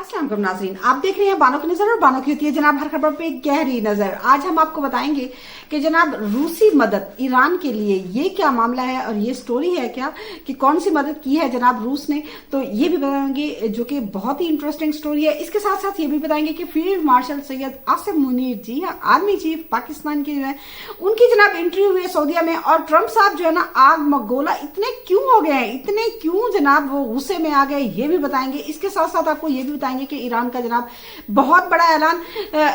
अस्सलाम वालेकुम नाज़रीन, आप देख रहे हैं बानो की नजर और बानो की होती है जनाब हर खबर पे गहरी नजर। आज हम आपको बताएंगे कि जनाब रूसी मदद ईरान के लिए ये क्या मामला है और ये स्टोरी है क्या कि कौन सी मदद की है जनाब रूस ने, तो ये भी बताएंगे जो कि बहुत ही इंटरेस्टिंग स्टोरी है। इसके साथ साथ ये भी बताएंगे कि फील्ड मार्शल सैयद आसिम मुनीर जी आर्मी चीफ पाकिस्तान के जो है उनकी जनाब एंट्री हुई है सऊदीया में, और ट्रंप साहब जो है ना आग मगोला इतने क्यों हो गए हैं, इतने क्यों जनाब वो गुस्से में आ गए, ये भी बताएंगे। इसके साथ साथ आपको ये भी बताएंगे कि ईरान का जनाब बहुत बड़ा ऐलान,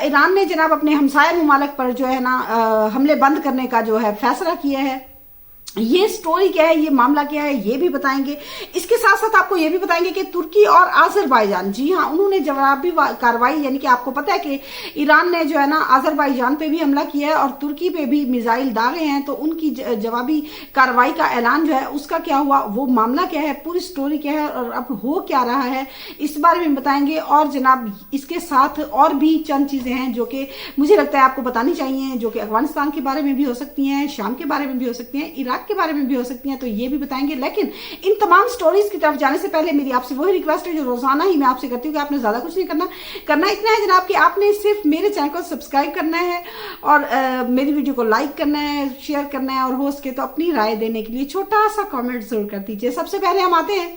ईरान ने जनाब अपने हमसाया मुमालिक पर जो है ना हमले बंद करने का जो है फैसला किया है। ये स्टोरी क्या है, ये मामला क्या है, ये भी बताएंगे। इसके साथ साथ आपको ये भी बताएंगे कि तुर्की और आजरबाईजान, जी हाँ, उन्होंने जवाबी कार्रवाई, यानी कि आपको पता है कि ईरान ने जो है ना आजरबाईजान पे भी हमला किया है और तुर्की पे भी मिसाइल दागे हैं, तो उनकी जवाबी कार्रवाई का ऐलान जो है उसका क्या हुआ, वो मामला क्या है, पूरी स्टोरी क्या है और अब हो क्या रहा है, इस बारे में बताएंगे। और जनाब इसके साथ और भी चंद चीजें हैं जो कि मुझे लगता है आपको बतानी चाहिए, जो कि अफगानिस्तान के बारे में भी हो सकती हैं, शाम के बारे में भी हो सकती हैं, इराक के बारे में भी हो सकती हैं, तो ये भी बताएंगे। लेकिन इन तमाम स्टोरीज की तरफ जाने से पहले मेरी आपसे वही रिक्वेस्ट है जो रोजाना ही मैं आपसे करती हूँ कि आपने ज्यादा कुछ नहीं करना इतना है जनाब कि आपने सिर्फ मेरे चैनल को सब्सक्राइब करना है और मेरी वीडियो को लाइक करना है, शेयर करना है, और हो सके तो अपनी राय देने के लिए छोटा सा कॉमेंट जरूर कर दीजिए। सबसे पहले हम आते हैं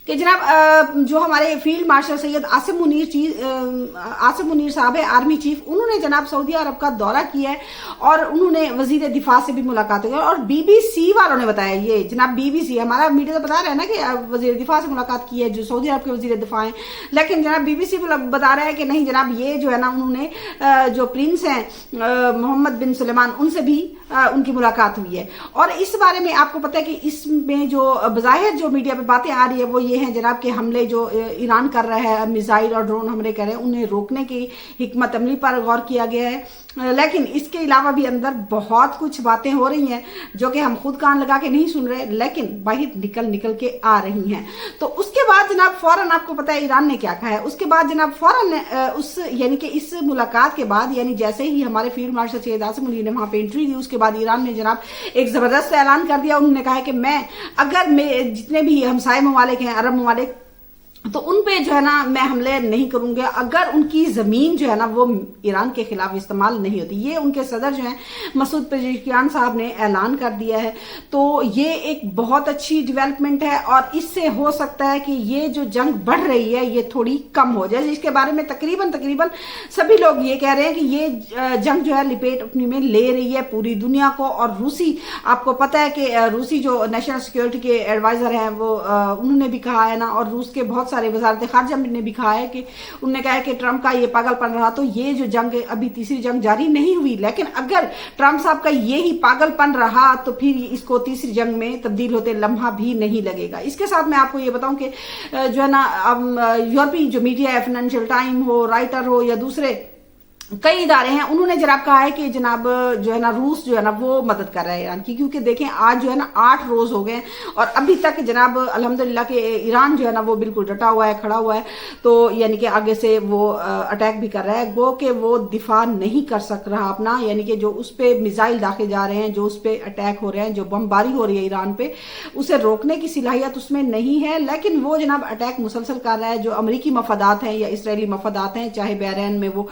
कि जनाब जो हमारे फील्ड मार्शल सैयद आसिम मुनीर साहब है आर्मी चीफ, उन्होंने जनाब सऊदी अरब का दौरा किया है और उन्होंने वजीर दिफा से भी मुलाकात की। और बीबीसी वालों ने बताया, ये जनाब बीबीसी हमारा मीडिया तो बता रहा है ना कि वजीर दिफा से मुलाकात की है जो सऊदी अरब के वजीर दिफा हैं, लेकिन जनाब बीबीसी बता रहा है कि नहीं जनाब ये जो है ना उन्होंने जो प्रिंस हैं मोहम्मद बिन सुलेमान उनसे भी उनकी मुलाकात हुई है। और इस बारे में आपको पता है कि इसमें जो बज़ाहिर जो मीडिया पे बातें आ रही है वो ये है जनाब कि हमले जो ईरान कर रहा है, मिसाइल और ड्रोन हमले कर रहे हैं, उन्हें रोकने की हिकमत अमली पर गौर किया गया है। लेकिन इसके अलावा भी अंदर बहुत कुछ बातें हो रही हैं जो कि हम खुद कान लगा के नहीं सुन रहे, लेकिन बाहर निकल के आ रही हैं। तो उसके बाद जनाब फौरन आपको पता है ईरान ने क्या कहा है। उसके बाद जनाब फौरन उस यानी कि इस मुलाकात के बाद, यानी जैसे ही हमारे फील्ड मार्शल सैयद आसिम मुनीर ने वहां पे एंट्री दी, उसके बाद ईरान ने जनाब एक जबरदस्त ऐलान कर दिया। उन्होंने कहा कि मैं अगर जितने भी हमसाये ममालिक हैं, अरब ममालिक, तो उन पे जो है ना मैं हमले नहीं करूंगा अगर उनकी जमीन जो है ना वो ईरान के खिलाफ इस्तेमाल नहीं होती। ये उनके सदर जो हैं मसूद पेजेश्कियान साहब ने ऐलान कर दिया है। तो ये एक बहुत अच्छी डेवलपमेंट है और इससे हो सकता है कि ये जो जंग बढ़ रही है ये थोड़ी कम हो जाए, जिसके बारे में तकरीबन सभी लोग ये कह रहे हैं कि ये जंग जो है लिपेट अपनी में ले रही है पूरी दुनिया को। और रूसी, आपको पता है कि रूसी जो नेशनल सिक्योरिटी के एडवाइजर हैं वो उन्होंने भी कहा है ना, और रूस के बहुत सारे वजारत खारजा ने भी कहा है कि उन्होंने कहा है कि ट्रंप का ये पागलपन रहा तो ये जो जंग अभी तीसरी जंग जारी नहीं हुई, लेकिन अगर ट्रंप साहब का ये ही पागलपन रहा तो फिर इसको तीसरी जंग में तब्दील होते लम्हा भी नहीं लगेगा। इसके साथ मैं आपको ये बताऊं कि जो है ना यूरोपीय जो मीडिया है, फाइनेंशियल टाइम हो, राइटर हो या दूसरे कई इदारे हैं, उन्होंने जनाब कहा है कि जनाब जो है ना रूस जो है ना वो मदद कर रहा है ईरान की, क्योंकि देखें आज जो है ना 8 रोज हो गए और अभी तक जनाब अल्हम्दुलिल्लाह के ईरान जो है ना वो बिल्कुल डटा हुआ है, खड़ा हुआ है। तो यानी कि आगे से वो अटैक भी कर रहा है, गो कि वो दिफा नहीं कर सक रहा अपना, यानी कि जो उस पर मिसाइल दाखे जा रहे हैं, जो उस पर अटैक हो रहे हैं, जो बमबारी हो रही है ईरान पे, उसे रोकने की सलाहियत उसमें नहीं है। लेकिन वो जनाब अटैक मुसलसल कर रहा है। जो अमरीकी मफादात हैं या इसराइली मफादात हैं, चाहे बहरीन में वो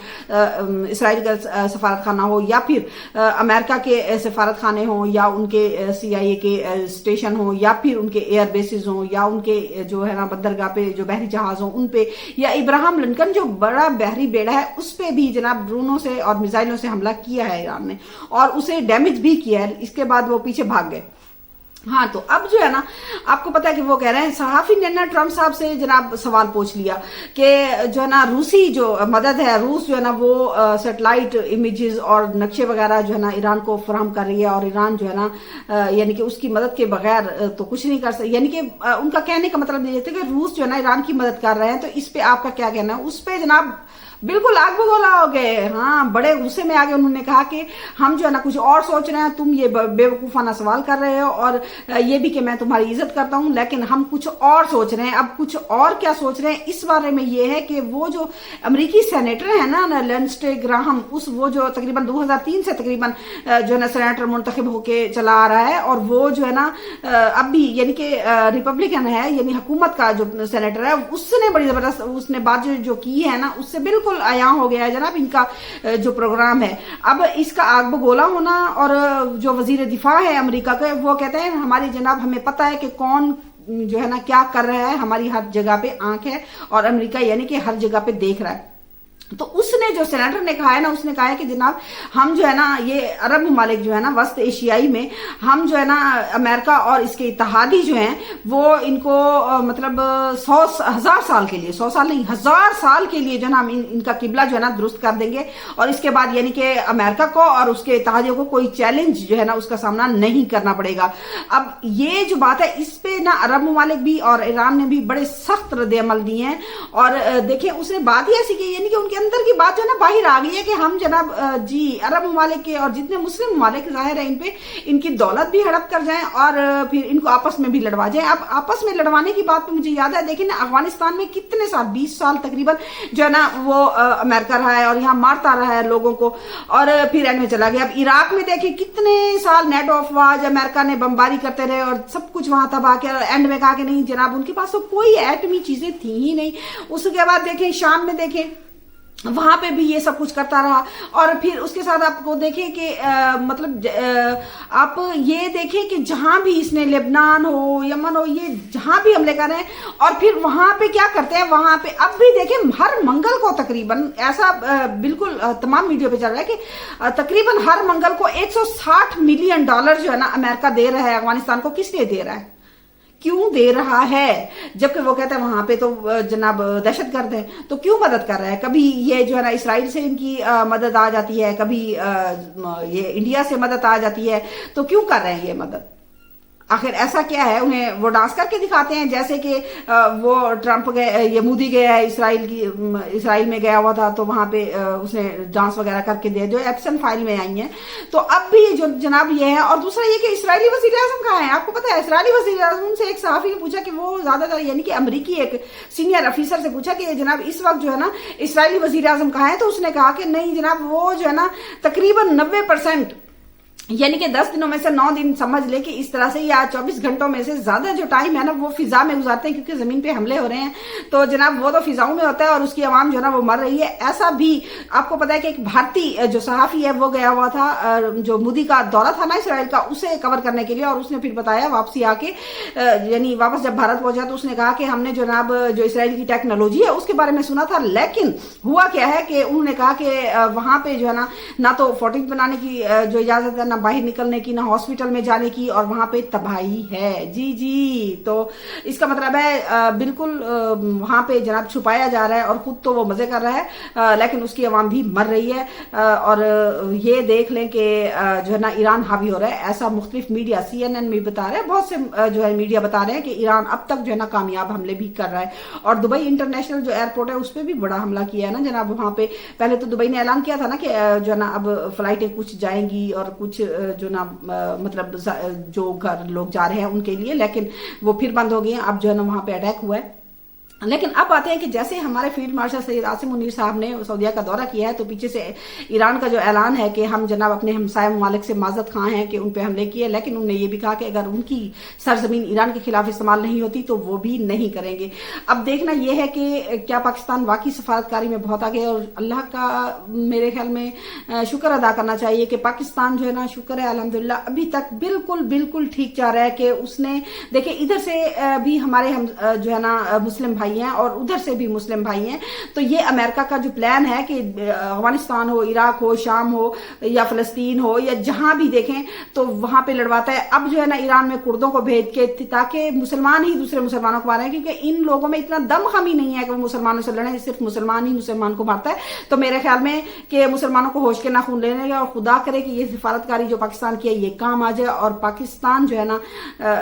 इसराइल का सफारत खाना हो या फिर अमेरिका के सफारत खाने हो या उनके CIA के स्टेशन हो या फिर उनके एयर बेसिस हो या उनके जो है ना बंदरगाह पे जो बहरी जहाज हो उन पे, या इब्राहिम लिंकन जो बड़ा बहरी बेड़ा है उस पे भी जनाब ड्रोनों से और मिसाइलों से हमला किया है ईरान ने और उसे डैमेज भी किया है। इसके बाद वो पीछे भाग गए। हाँ, तो अब जो है ना आपको पता है कि वो कह रहे हैं, सहाफी ने ना ट्रंप साहब से जनाब सवाल पूछ लिया कि जो है ना रूसी जो मदद है, रूस जो है ना वो सैटेलाइट इमेजेस और नक्शे वगैरह जो है ना ईरान को फराहम कर रही है और ईरान जो है ना यानी कि उसकी मदद के बगैर तो कुछ नहीं कर सकती। यानी कि उनका कहने का मतलब ये था कि रूस जो है ना ईरान की मदद कर रहे हैं, तो इस पे आपका क्या कहना है। उस पे जनाब बिल्कुल आग बगोला हो गए। हाँ, बड़े गुस्से में आगे उन्होंने कहा कि हम जो है ना कुछ और सोच रहे हैं, तुम ये बेवकूफाना सवाल कर रहे हो, और ये भी कि मैं तुम्हारी इज्जत करता हूं, लेकिन हम कुछ और सोच रहे हैं। अब कुछ और क्या सोच रहे हैं इस बारे में ये है कि वो जो अमेरिकी सेनेटर है ना लिंडसे ग्राहम, वो जो तकरीबन 2003 से तकरीबन जो है ना सेनेटर मुंतखब होके चला आ रहा है, और वो जो है ना अब भी यानी कि रिपब्लिकन है, यानी हुकूमत का जो सेनेटर है, उसने बड़ी जबरदस्त उसने बात जो की है ना, उससे बिल्कुल आया हो गया है जनाब इनका जो प्रोग्राम है। अब इसका आग बगोला होना, और जो वजीर दिफा है अमेरिका के, वो कहते हैं हमारी जनाब हमें पता है कि कौन जो है ना क्या कर रहा है, हमारी हर जगह पे आंख है, और अमेरिका यानी कि हर जगह पे देख रहा है। तो उसने जो सेनेटर ने कहा है ना, उसने कहा है कि जनाब हम जो है ना ये अरब ममालिक जो है ना वस्त एशियाई में, हम जो है ना अमेरिका और इसके इत्तेहादी जो हैं वो इनको मतलब 100,000 साल के लिए, 100 साल नहीं 1000 साल के लिए जो है ना हम इनका किबला जो है ना दुरुस्त कर देंगे, और इसके बाद यानी कि अमेरिका को और उसके इत्तेहादियों को कोई चैलेंज जो है ना उसका सामना नहीं करना पड़ेगा। अब ये जो बात है इस पे ना अरब ममालिक भी और ईरान ने भी बड़े सख्त रद्द-ए-अमल दिए हैं। और देखिए उसने बात ही ऐसी की यानी कि उनके अंदर की बात जो है ना बाहर आ गई है कि हम जनाब जी अरब ममालिक के और जितने मुस्लिम ममालिक जाहिर है इन पे इनकी दौलत भी हड़प कर जाएं, और फिर इनको आपस में भी लड़वा जाएं। अब आपस में लड़वाने की बात पे मुझे याद है, देखिए ना अफगानिस्तान में कितने साल 20 साल तकरीबन जो है ना वो अमेरिका रहा है, और यहाँ मारता रहा है लोगों को, और फिर एंड में चला गया। अब इराक में देखिए कितने साल नेटो अफवाज अमेरिका ने बमबारी करते रहे, और सब कुछ वहां तबाह किया, और एंड में कहा कि नहीं जनाब उनके पास तो कोई एटमी चीजें थी ही नहीं। उसके बाद देखें शाम में देखें वहां पे भी ये सब कुछ करता रहा, और फिर उसके साथ आपको देखें कि मतलब आप ये देखें कि जहां भी इसने लेबनान हो यमन हो ये जहां भी हमले कर रहे हैं, और फिर वहां पे क्या करते हैं, वहां पे अब भी देखें हर मंगल को तकरीबन ऐसा बिल्कुल तमाम मीडिया पे चल रहा है कि तकरीबन हर मंगल को $160 मिलियन जो है ना अमेरिका दे रहा है अफगानिस्तान को। किस लिए दे रहा है, क्यों दे रहा है, जबकि वो कहता है वहां पे तो जनाब दहशतगर्द है, तो क्यों मदद कर रहा है। कभी ये जो है ना इसराइल से इनकी मदद आ जाती है, कभी ये इंडिया से मदद आ जाती है, तो क्यों कर रहे हैं ये मदद, आखिर ऐसा क्या है। उन्हें वो डांस करके दिखाते हैं जैसे कि वो ट्रंप गए, ये मोदी गया है इसराइल में गया हुआ था, तो वहां पे उसने डांस वगैरह करके दिया जो एप्सन फाइल में आई हैं। तो अब भी जो जनाब ये है, और दूसरा ये कि इसराइली वज़ीर आज़म कहाँ है। आपको पता है इसराइली वज़ीर आज़म से एक सहाफी ने पूछा कि वो ज्यादातर यानी कि अमरीकी एक सीनियर अफीसर से पूछा कि जनाब इस वक्त जो है ना इसराइली वज़ीर आज़म कहाँ है, तो उसने कहा कि नहीं जनाब वो जो है ना तकरीबन 90% यानी कि 10 दिनों में से 9 दिन समझ ले कि इस तरह से, या 24 घंटों में से ज्यादा जो टाइम है ना वो फिजा में गुजारते हैं, क्योंकि जमीन पे हमले हो रहे हैं, तो जनाब वो तो फिजाओं में होता है और उसकी आवाम जो है ना वो मर रही है। ऐसा भी आपको पता है कि एक भारतीय जो सहाफी है वो गया हुआ था, जो मोदी का दौरा था ना इसराइल का, उसे कवर करने के लिए, और उसने फिर बताया वापसी आके यानी वापस जब भारत पहुंचा तो उसने कहा कि हमने जनाब जो इसराइल की टेक्नोलॉजी है उसके बारे में सुना था, लेकिन हुआ क्या है कि उन्होंने कहा कि वहां पे जो है ना तो 14 बनाने की जो इजाजत है, ना बाहर निकलने की, ना हॉस्पिटल में जाने की, और वहां पे तबाही है। जी जी, तो इसका मतलब है बिल्कुल वहां पे जनाब छुपाया जा रहा है, और खुद तो वो मजे कर रहा है लेकिन उसकी आवाम भी मर रही है। और ये देख लें कि जो है ना ईरान हावी हो रहा है, ऐसा मुख्तलिफ मीडिया CNN में बता रहे हैं, बहुत से जो है मीडिया बता रहे हैं कि ईरान अब तक जो है ना कामयाब हमले भी कर रहा है। और दुबई इंटरनेशनल जो एयरपोर्ट है उस पर भी बड़ा हमला किया है ना जनाब। वहां पे पहले तो दुबई ने ऐलान किया था ना कि जो है ना अब फ्लाइटें कुछ जाएंगी और कुछ जो ना मतलब जो घर लोग जा रहे हैं उनके लिए, लेकिन वो फिर बंद हो गई हैं। अब जो है ना वहां पे अटैक हुआ है। लेकिन अब आते हैं कि जैसे हमारे फील्ड मार्शल सैयद आसिम मुनीर साहब ने सऊदीया का दौरा किया है, तो पीछे से ईरान का जो ऐलान है कि हम जनाब अपने हमसाय ममालिक से माजरत खां हैं कि उन पे हमले किए, लेकिन उन्होंने ये भी कहा कि अगर उनकी सरजमीन ईरान के खिलाफ इस्तेमाल नहीं होती तो वो भी नहीं करेंगे। अब देखना यह है कि क्या पाकिस्तान वाकई सफारतकारी में बहुत आगे, और अल्लाह का मेरे ख्याल में शुक्र अदा करना चाहिए कि पाकिस्तान जो है ना शुक्र है अल्हम्दुलिल्लाह अभी तक बिल्कुल ठीक जा रहा है कि उसने देखिए इधर से भी हमारे हम जो है ना मुस्लिम भाई हैं और उधर से भी मुस्लिम भाई हैं, तो ये अमेरिका का जो प्लान है कि अफगानिस्तान हो, इराक हो, शाम हो या फलस्तीन हो या जहां भी देखें तो वहां पे लड़वाता है। अब जो है ना ईरान में कुर्दों को भेज के ताकि मुसलमान ही दूसरे मुसलमानों को मारे, क्योंकि इन लोगों में इतना दम खमी नहीं है कि वो मुसलमानों से लड़े, सिर्फ मुसलमान ही मुसलमान को मारता है। तो मेरे ख्याल में कि मुसलमानों को होश के नाखून लेने का, और खुदा करे कि ये सिफारतकारी जो पाकिस्तान की है ये काम आ जाए, और पाकिस्तान जो है ना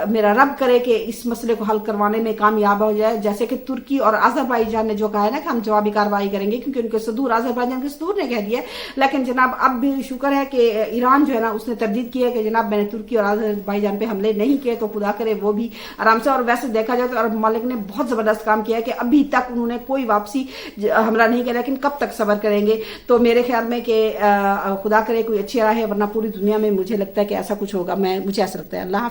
मेरा रब करे कि इस मसले को हल करवाने में कामयाब हो जाए, जैसे कि तुर्की और अजरबैजान ने जो कहा है ना कि हम जवाबी कार्रवाई करेंगे, क्योंकि उनके सदूर, अजरबैजान के सदूर ने कह दिया। लेकिन जनाब अब भी शुक्र है कि ईरान जो है ना उसने तरदीद की है कि जनाब मैंने तुर्की और अजरबैजान पे हमले नहीं किए, तो खुदा करे वो भी आराम से। और वैसे देखा जाए तो अरब ममालिक ने बहुत जबरदस्त काम किया है कि अभी तक उन्होंने कोई वापसी हमला नहीं किया, लेकिन कब तक सब्र करेंगे। तो मेरे ख्याल में कि खुदा करे कोई अच्छी राह है, वरना पूरी दुनिया में मुझे लगता है कि ऐसा कुछ होगा। मुझे ऐसा लगता है। अल्लाह।